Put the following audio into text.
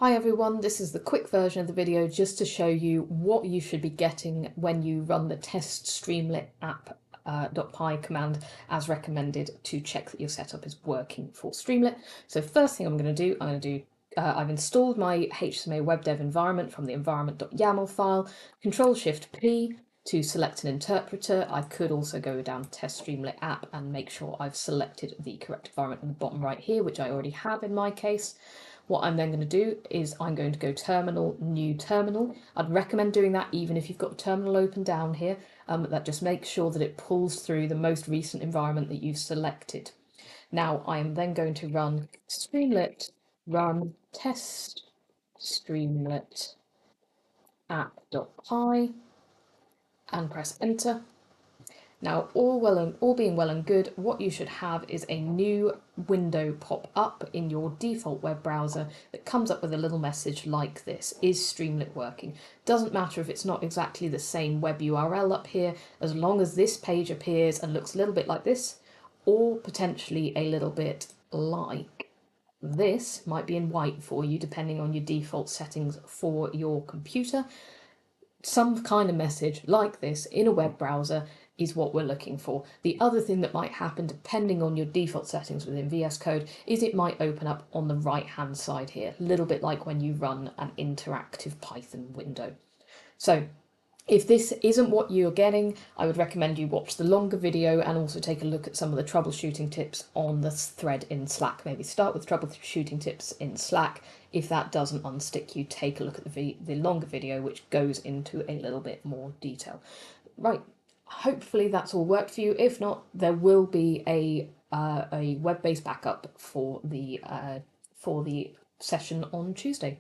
Hi everyone, this is the quick version of the video just to show you what you should be getting when you run the test Streamlit app .py command as recommended to check that your setup is working for Streamlit. So first thing I'm going to do, I've installed my HSMA web dev environment from the environment.yaml file, Control-Shift-P to select an interpreter. I could also go down test Streamlit app and make sure I've selected the correct environment in the bottom right here, which I already have in my case. What I'm then going to do is I'm going to go terminal, new terminal. I'd recommend doing that even if you've got the terminal open down here. That just makes sure that it pulls through the most recent environment that you've selected. Now I am then going to run Streamlit run test Streamlit app.py and press enter. Now, all being well and good, what you should have is a new window pop up in your default web browser that comes up with a little message like this: is Streamlit working? Doesn't matter if it's not exactly the same web URL up here, as long as this page appears and looks a little bit like this, or potentially a little bit like this. Might be in white for you depending on your default settings for your computer. Some kind of message like this in a web browser is what we're looking for. The other thing that might happen, depending on your default settings within VS Code, is it might open up on the right hand side here, a little bit like when you run an interactive Python window. So if this isn't what you're getting, I would recommend you watch the longer video and also take a look at some of the troubleshooting tips on the thread in Slack. Maybe start with troubleshooting tips in Slack. If that doesn't unstick you, take a look at the longer video, which goes into a little bit more detail. Right, hopefully that's all worked for you. If not, there will be a web-based backup for the session on Tuesday.